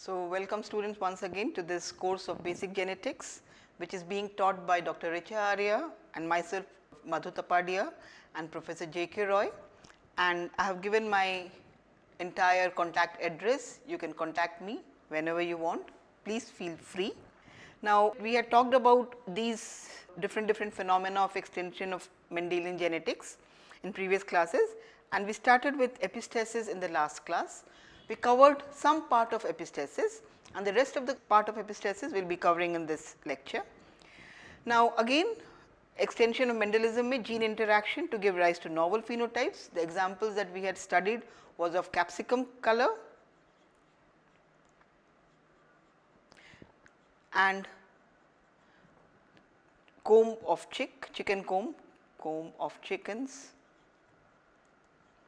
So, welcome students once again to this course of basic genetics, which is being taught by Dr. Richa Arya and myself Madhu Tapadia and Professor J.K. Roy, and I have given my entire contact address. You can contact me whenever you want, please feel free. Now, we had talked about these different phenomena of extension of Mendelian genetics in previous classes, and we started with epistasis in the last class. We covered some part of epistasis, and the rest of the part of epistasis we will be covering in this lecture. Now, again extension of Mendelism में gene interaction to give rise to novel phenotypes. The examples that we had studied was of capsicum color and comb of chicken comb of chickens,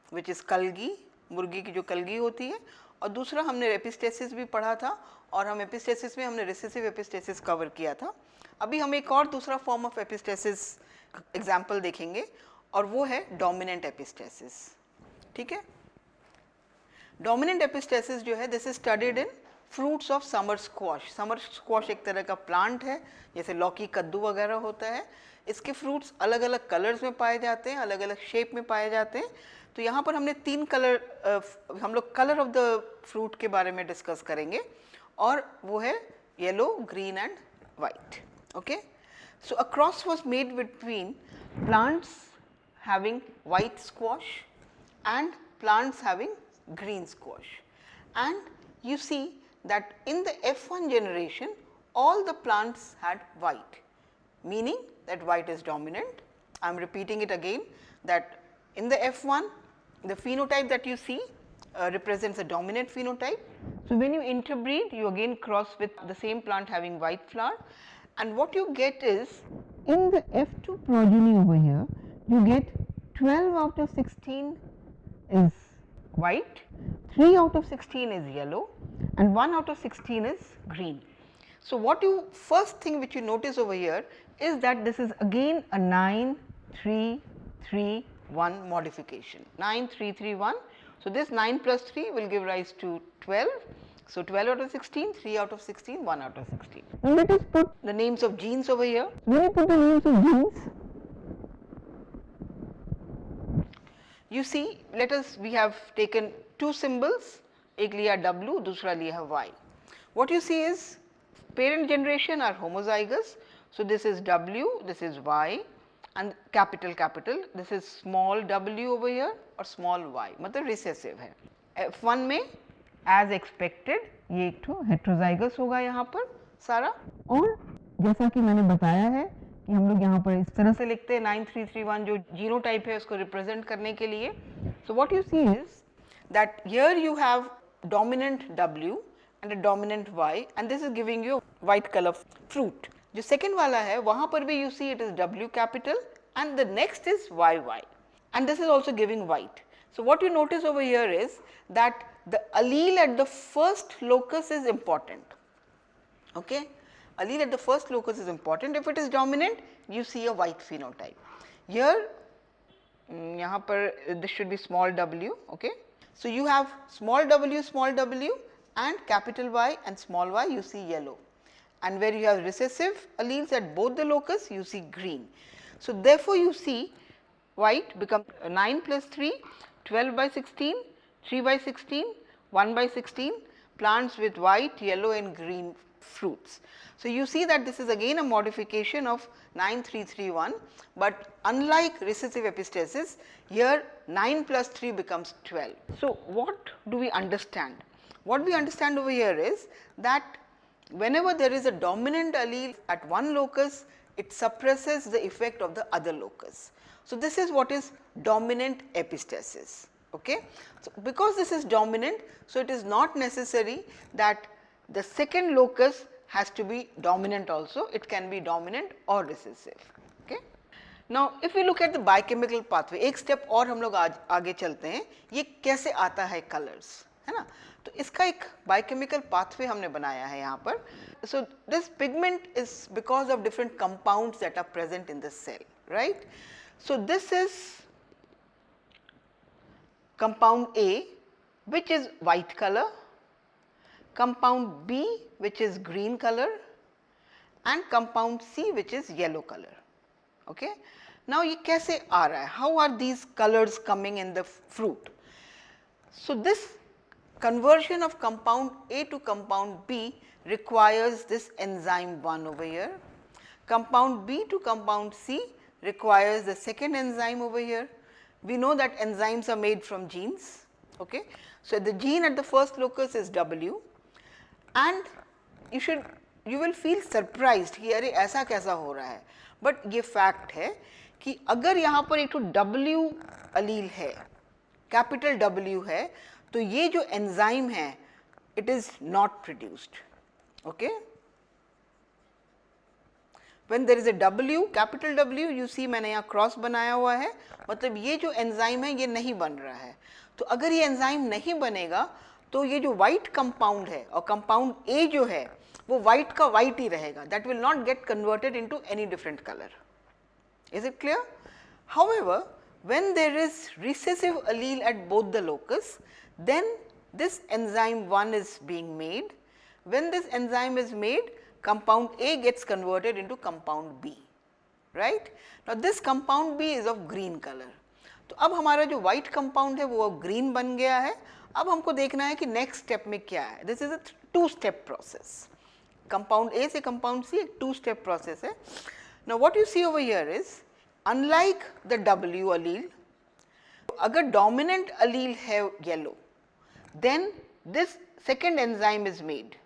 which is कलगी, मुर्गी की जो कलगी होती है, और दूसरा हमने epistasis भी पढ़ा था और हम एपिस्टेसिस में हमने रिसेसिव एपिस्टेसिस कवर किया था. अभी हम एक और दूसरा फॉर्म ऑफ एपिस्टेसिस एग्जाम्पल देखेंगे और वो है डोमिनेंट एपिस्टेसिस. ठीक है, डोमिनेंट एपिस्टेसिस जो है this is studied in fruits of summer squash. Summer squash एक तरह का प्लांट है, जैसे लौकी कद्दू वगैरह होता है. इसके फ्रूट्स अलग अलग कलर्स में पाए जाते हैं, अलग अलग शेप में पाए जाते हैं. तो यहाँ पर हमने तीन कलर हम लोग कलर ऑफ द फ्रूट के बारे में डिस्कस करेंगे और वो है yellow, green and white. Okay, so a cross was made between plants having white squash and plants having green squash, and you see that in the F1 generation all the plants had white, meaning that white is dominant. I am repeating it again, that in the F1 the phenotype that you see represents a dominant phenotype. So, when you interbreed you again cross with the same plant having white flower, and what you get is in the F2 progeny over here you get 12 out of 16 is white, 3 out of 16 is yellow and 1 out of 16 is green. So, what you first thing which you notice over here is that this is again a 9 3 3 1 modification, 9 3 3 1. So, this 9 plus 3 will give rise to 12. So, 12 out of 16, 3 out of 16, 1 out of 16. Now, let us put the names of genes over here. When you put the names of genes, you see, let us, we have taken two symbols, एक लिया W, दूसरा लिया है Y. What you see is parent generation are homozygous. So, this is W, this is Y and capital, this is small w over here और small y, मतलब recessive है. F1 में as expected ये एक ठो heterozygous होगा यहाँ पर सारा, और जैसा कि मैंने बताया है कि हम लोग यहाँ पर इस तरह से लिखते हैं 9331 जो जीनोटाइप है उसको रिप्रेजेंट करने के लिए. So, what you see is that here you have dominant W and a dominant Y and this is giving you white color fruit. जो second वाला है वहाँ पर भी you see it is W capital and the next is YY and this is also giving white. So, what you notice over here is that the allele at the first locus is important. Okay? Allele at the first locus is important. If it is dominant, you see a white phenotype. Here, यहाँ पर this should be small w. Okay? So, you have small w and capital Y and small y, you see yellow, and where you have recessive alleles at both the locus, you see green. So, therefore, you see white become 9 plus 3, 12 by 16, 3 by 16, 1 by 16 plants with white, yellow and green fruits. So, you see that this is again a modification of 9331, but unlike recessive epistasis, here 9 plus 3 becomes 12. So, what do we understand? What we understand over here is that whenever there is a dominant allele at one locus, it suppresses the effect of the other locus. So, this is what is dominant epistasis. Okay? So, because this is dominant, so it is not necessary that the second locus has to be dominant also, it can be dominant or recessive. Okay? Now, if we look at the biochemical pathway, एक step और हम लोग आगे चलते हैं, ये कैसे आता है colors, है ना? तो इसका एक biochemical pathway हमने बनाया है यहाँ पर. So, this pigment is because of different compounds that are present in the cell, right? So, this is compound A which is white color, compound B which is green color and compound C which is yellow color. Okay. Now ये कैसे आ रहा है? How are these colors coming in the fruit? So this conversion of compound A to compound B requires this enzyme 1 over here. Compound B to compound C requires the second enzyme over here. We know that enzymes are made from genes. Okay. So the gene at the first locus is W, and you will feel surprised कि अरे ऐसा कैसा हो रहा है, but ये fact है कि अगर यहाँ पर एक तो W allele है, capital W है, तो ये जो enzyme है it is not produced. Okay. When there is a W, capital W, you see मैंने यहाँ क्रॉस बनाया हुआ है, मतलब ये जो एंजाइम है ये नहीं बन रहा है. तो अगर ये एंजाइम नहीं बनेगा तो ये जो व्हाइट कंपाउंड है और कंपाउंड ए जो है वो व्हाइट का व्हाइट ही रहेगा. That will not get converted into any different colour. Is it clear? However, when there is recessive allele at both the locus, then this enzyme 1 is being made. When this enzyme is made, compound A gets converted into compound B, right? Now this compound B is of green color. तो अब हमारा जो white compound है वो अब green बन गया है. अब हमको देखना है कि next step में क्या है. This is a 2-step process. Compound A से compound C एक 2-step process है. Now what you see over here is, unlike the W allele, अगर dominant allele है yellow, then this second enzyme is made.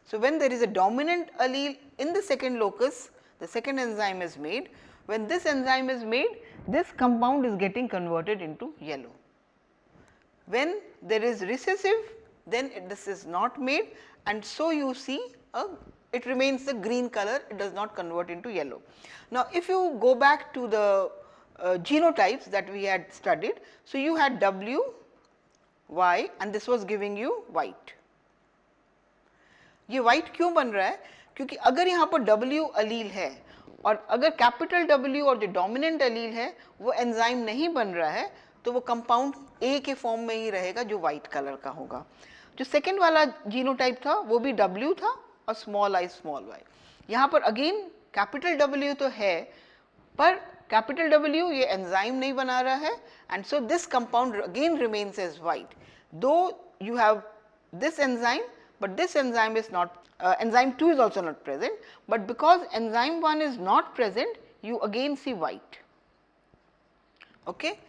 So when there is a dominant allele in the second locus, the second enzyme is made. When this enzyme is made, this compound is getting converted into yellow. When there is recessive, then this is not made, and so you see it remains the green color, it does not convert into yellow. Now if you go back to the genotypes that we had studied, so you had W, Y, and this was giving you white. ये white क्यों बन रहा है? क्योंकि अगर यहाँ पर W allele है और अगर कैपिटल W और जो डोमिनेंट allele है वो एंजाइम नहीं बन रहा है, तो वो कंपाउंड A के फॉर्म में ही रहेगा जो व्हाइट कलर का होगा. जो सेकेंड वाला जीनोटाइप था वो भी W था और स्मॉल i स्मॉल y. यहाँ पर अगेन कैपिटल W तो है, पर कैपिटल W ये एंजाइम नहीं बना रहा है, and so this compound again remains as white. Do you have this enzyme, but this enzyme is not, enzyme 2 is also not present, but because enzyme 1 is not present, you again see white. Okay.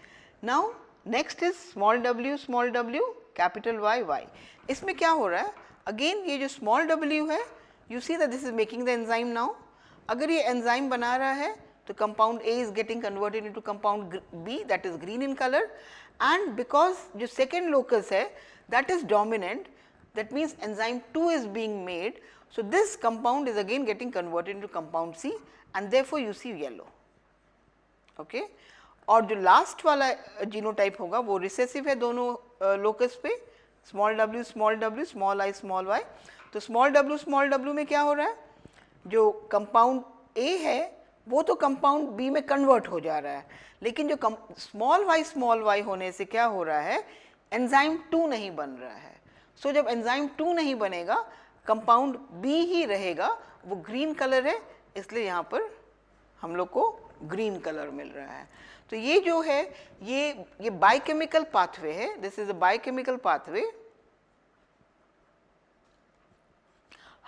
Now next is small w, capital Y, Y. इसमें क्या हो रहा है? Again ये जो small w है, you see that this is making the enzyme now. अगर ये enzyme बना रहा है तो compound A is getting converted into compound B, that is green in color, and because जो second locus है that is dominant, that means enzyme 2 is being made. So this compound is again getting converted into compound C, and therefore you see yellow. Okay. और जो last वाला genotype होगा वो recessive है दोनों locus पे, small w, small i, small y. तो small w में क्या हो रहा है? जो कंपाउंड A है वो तो कंपाउंड B में कन्वर्ट हो जा रहा है, लेकिन जो स्मॉल y होने से क्या हो रहा है? एंजाइम 2 नहीं बन रहा है. सो जब एंजाइम 2 नहीं बनेगा, कंपाउंड B ही रहेगा, वो ग्रीन कलर है, इसलिए यहाँ पर हम लोग को ग्रीन कलर मिल रहा है. तो ये जो है ये बायोकेमिकल पाथवे है. This is a biochemical pathway.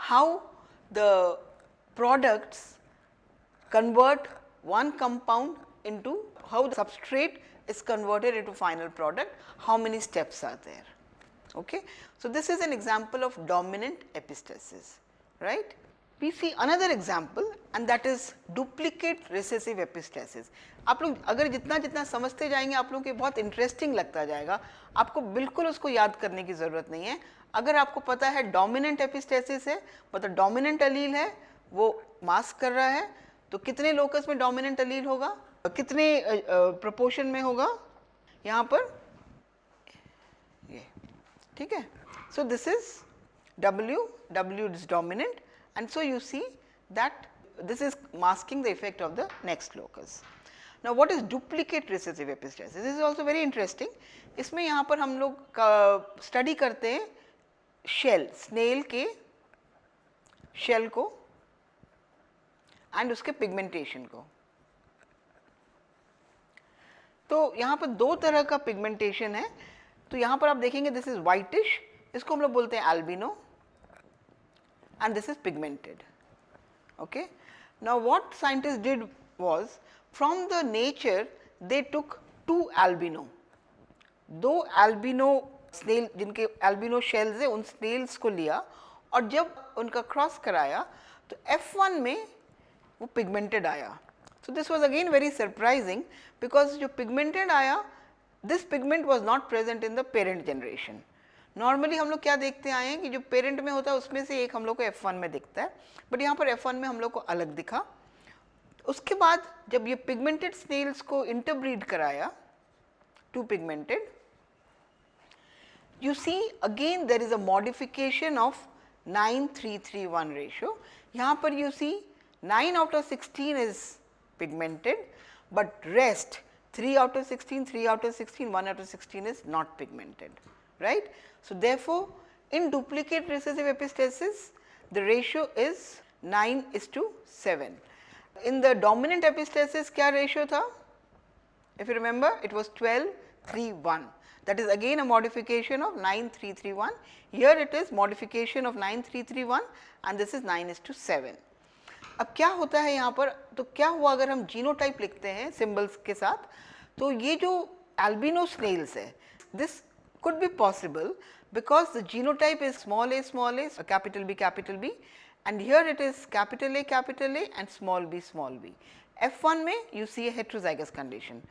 How the products convert one compound into, how the substrate is converted into final product, how many steps are there. Okay. So this is an example of dominant epistasis, right. We see another example, and that is duplicate recessive epistasis. आप लोग अगर जितना जितना समझते जाएंगे आप लोगों को बहुत इंटरेस्टिंग लगता जाएगा, आपको बिल्कुल उसको याद करने की ज़रूरत नहीं है. अगर आपको पता है डोमिनेंट एपिस्टेसिस है, मतलब डोमिनेंट अलील है वो मास्क कर रहा है, तो कितने लोकस में डोमिनेंट अलील होगा, कितने प्रोपोर्शन में होगा यहाँ पर, ये ठीक है. So this is W is dominant, and so you see that this is masking the effect of the next locus. Now what is duplicate recessive epistasis? This is also very interesting. इसमें यहाँ पर हम लोग study करते हैं shell, snail के shell को and उसके पिगमेंटेशन को। तो यहाँ पर दो तरह का पिगमेंटेशन है। तो यहाँ पर आप देखेंगे दिस इज व्हाइटिश, इसको हम लोग बोलते हैं albino, and this is pigmented. Okay. Now what scientists did was, from the nature they took two albino, दो albino snail जिनके albino shells है, उन snails को लिया और जब उनका क्रॉस कराया तो F1 में वो pigmented आया. So this was again very surprising because जो pigmented आया, this pigment was not present in the parent generation. Normally हम लोग क्या देखते आए हैं कि जो पेरेंट में होता है उसमें से एक हम लोग को F1 में दिखता है, बट यहाँ पर F1 में हम लोग को अलग दिखा. उसके बाद जब ये पिगमेंटेड स्नेल्स को इंटरब्रीड कराया, two pigmented, you see again there is a modification of 9:3:3:1 ratio. यहाँ पर you see 9 out of 16 is pigmented, but rest 3 out of 16, 3 out of 16, 1 out of 16 is not pigmented, right. So therefore, in duplicate recessive epistasis the ratio is 9:7. In the dominant epistasis क्या ratio था? If you remember, it was 12:3:1. That is again a modification of 9:3:3:1. Here it is modification of 9:3:3:1 and this is 9:7. अब क्या होता है यहाँ पर, तो क्या हुआ अगर हम जीनोटाइप लिखते हैं सिंबल्स के साथ, तो ये जो एल्बिनो स्नेल्स है, this could be possible because the genotype is small a, capital B, and here it is capital A and small b. F1 में you see a heterozygous condition.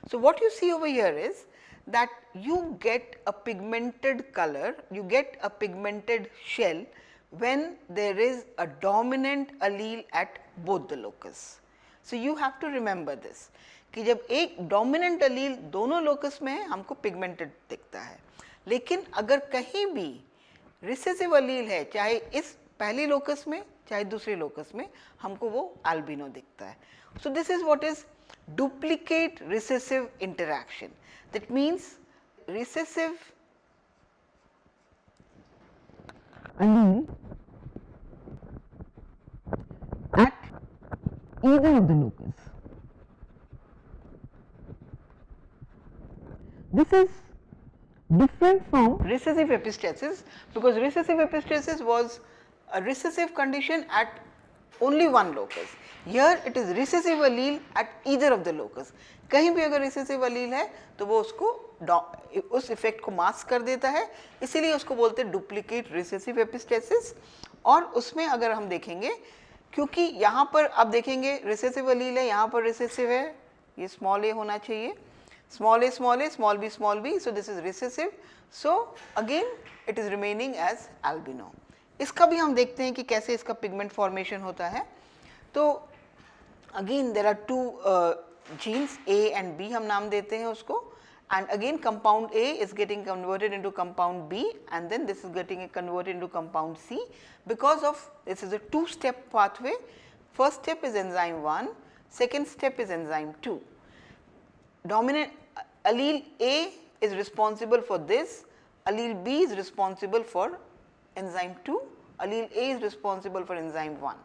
So what you see over here is that you get a pigmented color, you get a pigmented shell when there is a dominant allele at both the locus. So you have to remember this कि जब एक dominant allele दोनों locus में है हमको pigmented दिखता है, लेकिन अगर कहीं भी recessive allele है, चाहे इस पहली locus में चाहे दूसरे locus में, हमको वो albino दिखता है. So this is what is duplicate recessive interaction. That means recessive allele at either of the locus. This is different from recessive epistasis because recessive epistasis was a recessive condition at only one locus. Here it is recessive allele at either of the locus. कहीं भी अगर recessive allele है तो वो उसको उस effect को mask कर देता है, इसीलिए उसको बोलते हैं डुप्लीकेट रिसेसिव एपिस्टेसिस. और उसमें अगर हम देखेंगे, क्योंकि यहाँ पर आप देखेंगे रिसेसिव allele है, यहाँ पर रिसेसिव है, ये स्मॉल a होना चाहिए, small a, small b, so this is recessive. So again it is remaining as albino. इसका भी हम देखते हैं कि कैसे इसका पिगमेंट फॉर्मेशन होता है. तो again there are two genes A and B हम नाम देते हैं उसको, and again compound A is getting converted into compound B and then this is getting converted into compound C because of this is a two-step pathway. First step is enzyme 1, second step is enzyme 2. Dominant allele A is responsible for this, allele B is responsible for enzyme 2, allele A is responsible for enzyme 1.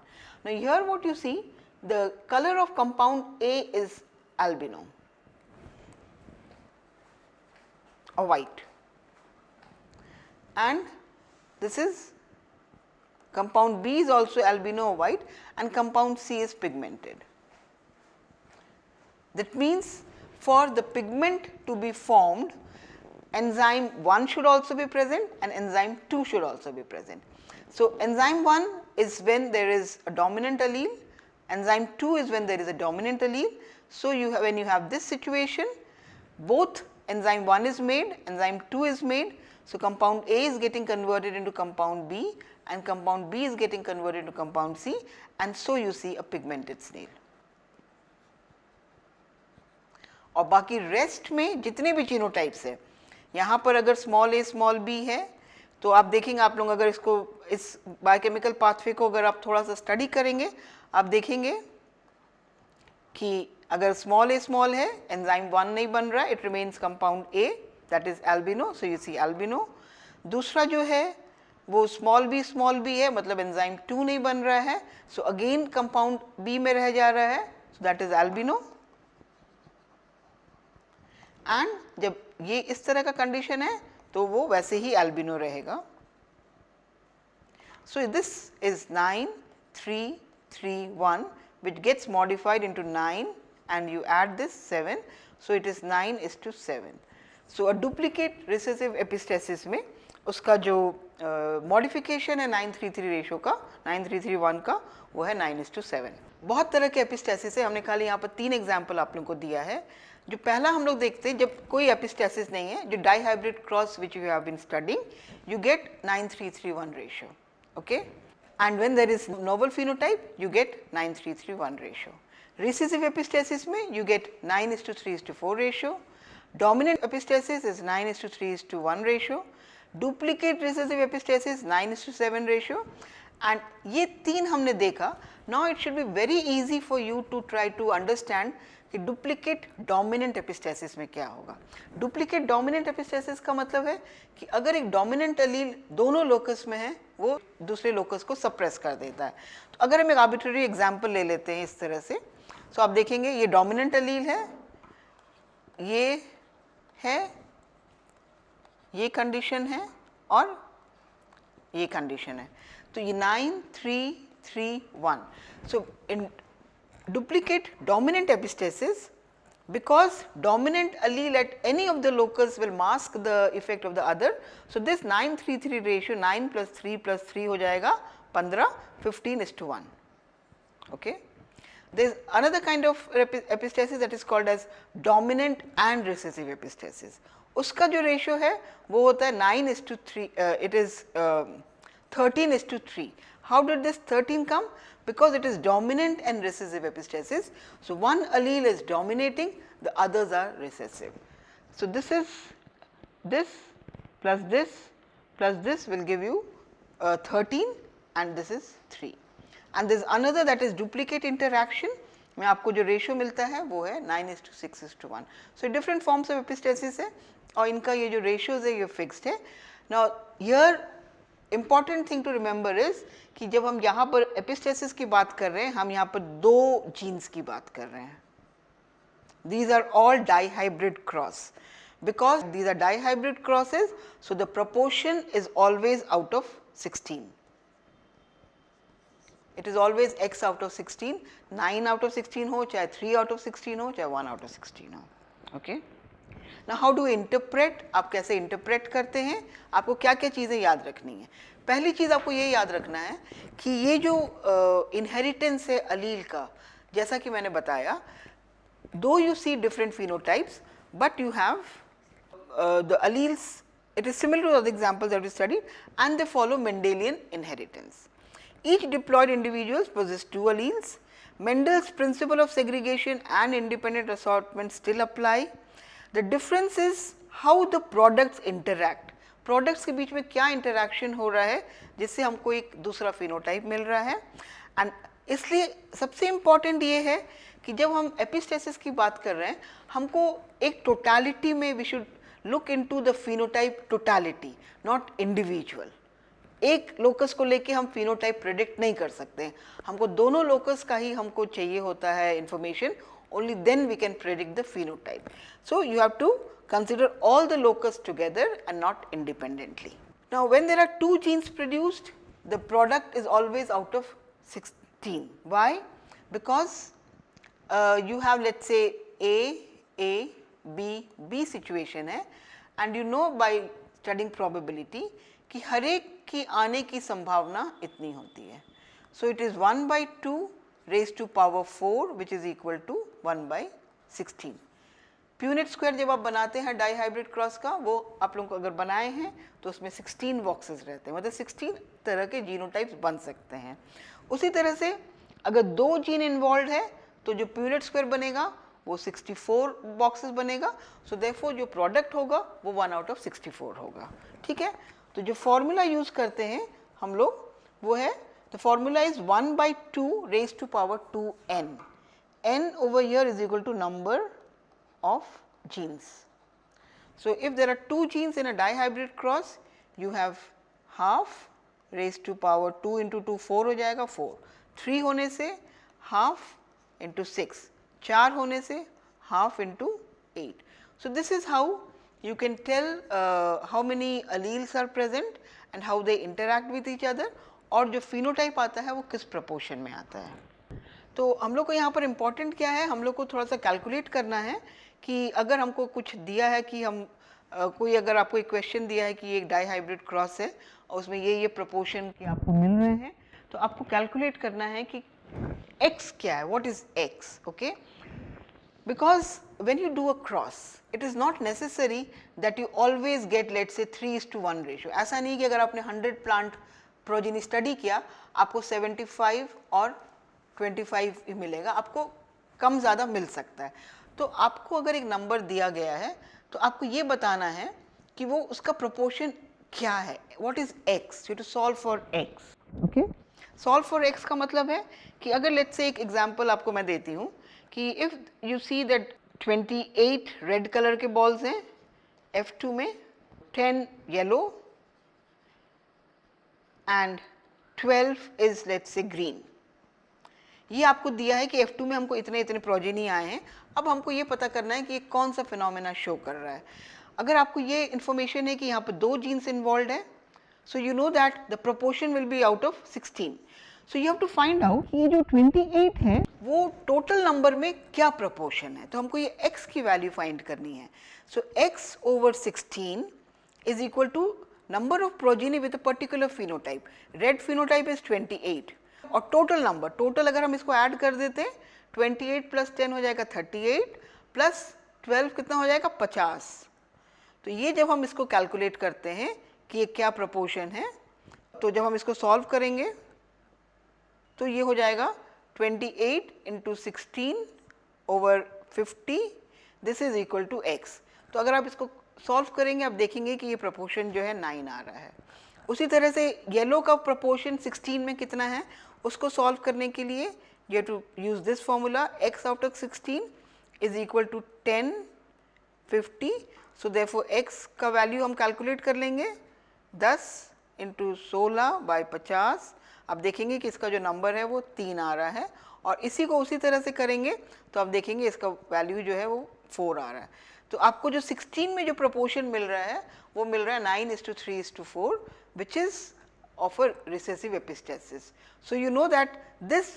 Now here what you see, the color of compound A is albino or white, and this is compound B is also albino or white, and compound C is pigmented. That means for the pigment to be formed, enzyme 1 should also be present and enzyme 2 should also be present. So enzyme 1 is when there is a dominant allele, enzyme 2 is when there is a dominant allele. So you have, when you have this situation, both enzyme 1 is made, enzyme 2 is made. So compound A is getting converted into compound B and compound B is getting converted into compound C, and so you see a pigmented snail. और बाकी rest में जितने भी genotypes है, यहाँ पर अगर small a small b है तो आप देखेंगे, आप लोग अगर इसको इस बायोकेमिकल पाथवे को अगर आप थोड़ा सा स्टडी करेंगे, आप देखेंगे कि अगर स्मॉल a स्मॉल है, एंजाइम 1 नहीं बन रहा है, it remains compound A, that is albino, so you see albino. दूसरा जो है वो स्मॉल बी है, मतलब एंजाइम 2 नहीं बन रहा है, सो अगेन कंपाउंड बी में रह जा रहा है, so that is albino. And जब ये इस तरह का कंडीशन है तो वो वैसे ही एल्बिनो रहेगा। So this is 9 3 3 1 which gets modified into 9 and you add this 7, so it is 9:7. So a duplicate recessive epistasis में उसका जो मॉडिफिकेशन है 9:3:3 रेशो का, 9:3:3:1 का, वो है 9:7। बहुत तरह के एपिस्टेसिस है, हमने खाली यहाँ पर 3 एग्जाम्पल आप लोगों को दिया है। जो पहला हम लोग देखते हैं, जब कोई एपिस्टेसिस नहीं है, जो dihybrid cross which you have been studying, you get 9:3:3:1 ratio, okay. And when there is novel phenotype, you get 9:3:3:1 ratio. Recessive epistasis में you get 9:3:4 ratio. Dominant epistasis is 9:3:1 ratio. Duplicate recessive epistasis 9:7 ratio. And ये 3 हमने देखा. Now it should be very easy for you to try to understand कि duplicate dominant epistasis में क्या होगा। Duplicate dominant epistasis का मतलब है कि अगर एक डोमिनेंट अलील दोनों लोकस में है, वो दूसरे लोकस को सप्रेस कर देता है। तो अगर हम एक आर्बिट्रेरी एग्जांपल ले लेते हैं इस तरह से, तो आप देखेंगे ये डोमिनेंट अलील है, ये है, ये कंडीशन है और ये कंडीशन है। तो ये 9 3 3 1। सो इन duplicate dominant epistasis, because dominant allele at any of the locus will mask the effect of the other, so this 9:3:3 ratio 9 plus 3 plus 3 हो जाएगा 15, 15:1, okay। There is another kind of epistasis that is called as dominant and recessive epistasis. उसका जो ratio है वो होता है 9:3, it is 13:3. How did this 13 come? Because it is dominant and recessive epistasis. So one allele is dominating, the others are recessive. So this is this plus this will give you 13 and this is 3. And there is another that is duplicate interaction, में आपको जो ratio मिलता है वो है 9:6:1. So different forms of epistasis है और इनका ये जो ratios है ये fixed है. Now here important thing to remember is कि जब हम यहाँ पर एपिस्टेसिस की बात कर रहे हैं, हम यहाँ पर 2 जीन्स की बात कर रहे हैं। These are all dihybrid cross. Because these are dihybrid crosses, so the proportion is always out of 16. It is always x out of 16, 9 out of 16 हो, चाहे 3 out of 16 हो, चाहे 1 out of 16 हो, okay? Now how do you interpret? आप कैसे interpret करते हैं? आपको क्या क्या चीज़ें याद रखनी है? पहली चीज़ आपको ये याद रखना है कि ये जो इनहेरिटेंस है अलील का, जैसा कि मैंने बताया, दो you see different phenotypes but you have the alleles, it is similar to the examples that we studied, and they follow Mendelian inheritance. Each diploid individuals possess 2 alleles. Mendel's principle of segregation and independent assortment still apply. The difference is how the products interact. Products के बीच में क्या interaction हो रहा है जिससे हमको एक दूसरा phenotype मिल रहा है. And इसलिए सबसे important ये है कि जब हम epistasis की बात कर रहे हैं, हमको एक totality में we should look into the phenotype totality, not individual. एक लोकस को लेके हम phenotype predict नहीं कर सकते हैं, हमको दोनों लोकस का ही हमको चाहिए होता है information, only then we can predict the phenotype. So you have to consider all the locus together and not independently. Now when there are 2 genes produced, the product is always out of 16. Why? Because you have, let's say, A, B situation है, and you know by studying probability कि हर एक की आने की संभावना इतनी होती है. So it is 1/2 raised to power 4 which is equal to 1/16. Punnett square जब आप बनाते हैं डाइहाइब्रिड क्रॉस का, वो आप लोगों को अगर बनाए हैं तो उसमें 16 बॉक्सेस रहते हैं, मतलब 16 तरह के जीनोटाइप्स बन सकते हैं. उसी तरह से अगर 2 जीन इन्वॉल्व है तो जो Punnett स्क्वायर बनेगा वो 64 बॉक्सेस बनेगा. सो देयरफॉर जो प्रोडक्ट होगा वो 1 out of 64 होगा. ठीक है, तो जो फॉर्मूला यूज करते हैं हम लोग वो है, the formula is 1/2 raised to power 2n. n over here is equal to number of genes. So if there are 2 genes in a dihybrid cross, you have half raise to power 2 into 2 4 हो जाएगा 4, 3 होने से half into 6, 4 होने से half into 8. So this is how you can tell how many alleles are present and how they interact with each other, और जो phenotype आता है वो किस proportion में आता है. तो हम लोग को यहाँ पर इम्पॉर्टेंट क्या है, हम लोग को थोड़ा सा कैलकुलेट करना है कि अगर हमको कुछ दिया है कि हम कोई अगर आपको एक क्वेश्चन दिया है कि एक डाई हाइब्रिड क्रॉस है और उसमें ये प्रोपोर्शन के आपको मिल रहे हैं, तो आपको कैलकुलेट करना है कि x क्या है, what is x. Okay, because when you do a cross it is not necessary that you always get let's say 3:1 ratio. ऐसा नहीं कि अगर आपने 100 प्लांट प्रोजेनी स्टडी किया आपको 75 और 25 ही मिलेगा, आपको कम ज़्यादा मिल सकता है. तो आपको अगर एक नंबर दिया गया है तो आपको ये बताना है कि वो उसका प्रोपोर्शन क्या है, what is x, you to solve for x. Okay, solve for x का मतलब है कि अगर लेट्स से एक एग्जांपल आपको मैं देती हूँ कि if you see that 28 red colour के बॉल्स हैं F2 में, 10 yellow and 12 is let's say green. ये आपको दिया है कि F2 में हमको इतने इतने प्रोजेनी आए हैं. अब हमको ये पता करना है कि ये कौन सा फिनोमेना शो कर रहा है. अगर आपको ये इन्फॉर्मेशन है कि यहाँ पर 2 जीन्स इन्वॉल्व है, so you know that the proportion will be out of 16. So you have to find out ये जो 28 है वो टोटल नंबर में क्या प्रोपोर्शन है. तो हमको ये x की वैल्यू फाइंड करनी है. So x over 16 is equal to number of progeny with a particular phenotype. Red phenotype is 28 और टोटल नंबर, टोटल अगर हम इसको ऐड कर देते हैं 28 प्लस 10 हो जाएगा 38 प्लस 12 कितना हो जाएगा 50. तो ये जब हम इसको कैलकुलेट करते हैं कि ये क्या प्रोपोर्शन है, तो जब हम इसको सॉल्व करेंगे तो ये हो जाएगा 28 into 16 over 50, this is equal to x. तो अगर आप इसको सॉल्व करेंगे आप देखेंगे कि ये प्रोपोर्शन जो है 9 आ रहा है. उसी तरह से येलो का प्रोपोर्शन 16 में कितना है, उसको सॉल्व करने के लिए you have to use this formula, x out of 16 is equal to 10 50. So therefore x का वैल्यू हम कैलकुलेट कर लेंगे 10 इंटू 16 बाई 50. आप देखेंगे कि इसका जो नंबर है वो 3 आ रहा है, और इसी को उसी तरह से करेंगे तो आप देखेंगे इसका वैल्यू जो है वो 4 आ रहा है. तो आपको जो 16 में जो प्रोपोर्शन मिल रहा है वो मिल रहा है 9:3:4 which is of a recessive epistasis. So you know that this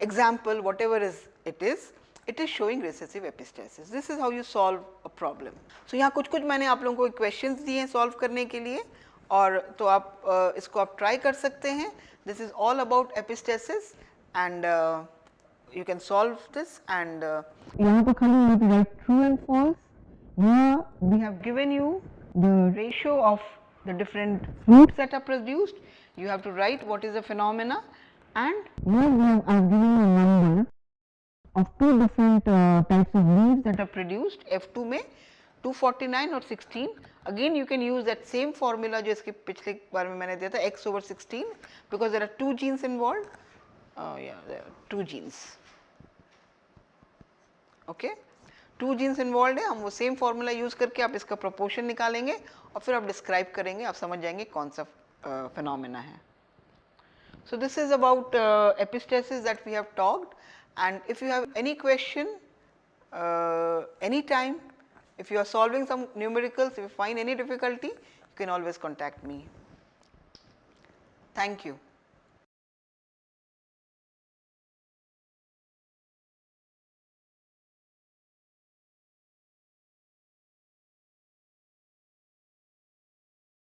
example whatever is it is showing recessive epistasis. This is how you solve a problem. So यहाँ कुछ मैंने आप लोगों को questions दिए हैं solve करने के लिए, और तो आप इसको आप try कर सकते हैं. This is all about epistasis and you can solve this. And यहाँ पर खाली you have to write true and false. Here we have given you the ratio of the different fruits that are produced. You have to write what is the phenomena, and here we have given you a number of 2 different types of leaves that are produced. F2 में 249 और 16. Again you can use that same formula जो इसके पिछले बार में मैंने दिया था, x over 16, because there are 2 genes involved. Yeah, there are 2 genes. Okay, 2 genes involved है. हम वो same formula use करके आप इसका proportion निकालेंगे और फिर आप describe करेंगे, आप समझ जाएंगे कौन सा phenomena है. So this is about epistasis that we have talked. And if you have any question anytime, if you are solving some numericals, if you find any difficulty, you can always contact me. Thank you.